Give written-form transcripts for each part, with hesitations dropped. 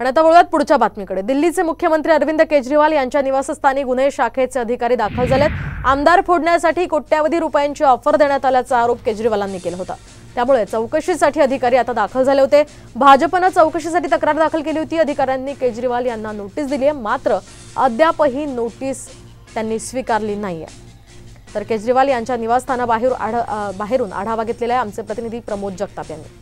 आणि आता वळूयात पुढच्या बातमीकडे। दिल्लीचे मुख्यमंत्री अरविंद केजरीवाल यांच्या निवासस्थानी गुन्हे शाखेचे अधिकारी दाखल झालेत। आमदार फोडण्यासाठी कोट्यावधी रुपयांची ऑफर देण्यात आल्याचा आरोप केजरीवालांनी केला होता। त्यामुळे चौकशीसाठी अधिकारी आता दाखल झाले होते। भाजपने चौकशीसाठी तक्रार दाखल केली होती। अधिकाऱ्यांनी केजरीवाल यांना नोटीस दिली आहे, मात्र अद्यापही नोटीस त्यांनी स्वीकारली नाहीये। तर केजरीवाल यांच्या निवासस्थानाबाहेरून आढावा घेतलेला आहे आमचे प्रतिनिधी प्रमोद जगताप यांनी।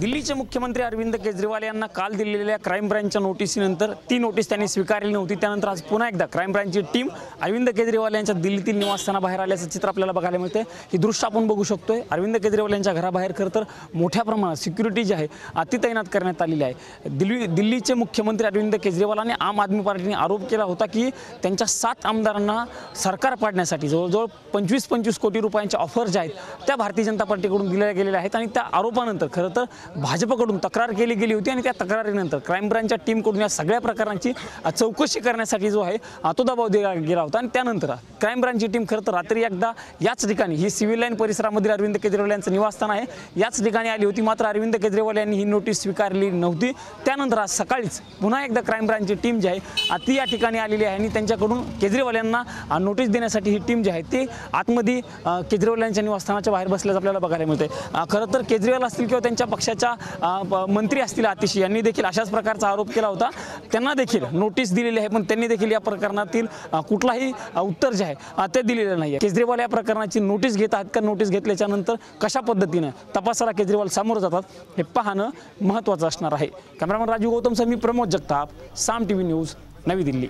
दिल्लीचे मुख्यमंत्री अरविंद केजरीवाल यांना काल दिलेल्या क्राइम ब्रांचच्या नोटीसीनंतर ती नोटीस त्यांनी स्वीकारली नव्हती। त्यानंतर आज पुन्हा एकदा क्राइम ब्रांचची टीम अरविंद केजरीवाल यांच्या दिल्लीतील निवासस्थानाबाहेर आल्याचं चित्र आपल्याला बघायला मिळते। ही दृश्य आपण बघू शकतोय। अरविंद केजरीवाल यांच्या घराबाहेर खरं तर मोठ्या प्रमाणात सिक्युरिटी जी आहे ती तैनात करण्यात आलेली आहे। दिल्लीचे मुख्यमंत्री अरविंद केजरीवालांनी आम आदमी पार्टीने आरोप केला होता की त्यांच्या 7 आमदारांना सरकार पाडण्यासाठी जवळजवळ 25 कोटी रुपयांच्या ऑफर ज्या आहेत त्या भारतीय जनता पार्टीकडून दिल्या गेलेल्या आहेत आणि त्या आरोपानंतर खरं तर भाजपकडून तक्रार केली गेली होती आणि त्या तक्रारीनंतर क्राइम ब्रांचच्या टीमकडून या सगळ्या प्रकारांची चौकशी करण्यासाठी जो आहे तो दबाव दिला गेला होता। आणि त्यानंतर क्राइम ब्रांचची टीम खरं तर रात्री एकदा याच ठिकाणी ही सिव्हिल लाईन परिसरामध्ये अरविंद केजरीवाल यांचं निवासस्थान आहे याच ठिकाणी आली होती, मात्र अरविंद केजरीवाल यांनी ही नोटीस स्वीकारली नव्हती। त्यानंतर आज सकाळीच पुन्हा एकदा क्राइम ब्रांचची टीम जी आहे ती या ठिकाणी आलेली आहे आणि त्यांच्याकडून केजरीवाल यांना नोटीस देण्यासाठी ही टीम जी आहे ती आतमध्ये केजरीवाल यांच्या निवासस्थानाच्या बाहेर बसल्याचं आपल्याला बघायला मिळते। खरं तर केजरीवाल असतील किंवा त्यांच्या पक्षाच्या मंत्री असतील आतिशी यांनी देखील अशाच प्रकारचा आरोप केला होता। त्यांना देखील नोटीस दिलेली आहे, पण त्यांनी देखील या प्रकरणातील कुठलाही उत्तर जे आहे ते दिलेलं नाही आहे। केजरीवाल या प्रकरणाची नोटीस घेत आहेत का, नोटीस घेतल्याच्या नंतर कशा पद्धतीने तपासाला केजरीवाल सामोरं जातात हे पाहणं महत्त्वाचं असणार आहे। कॅमेरामन राजू गौतमसह मी प्रमोद जगताप, साम टीव्ही न्यूज, नवी दिल्ली।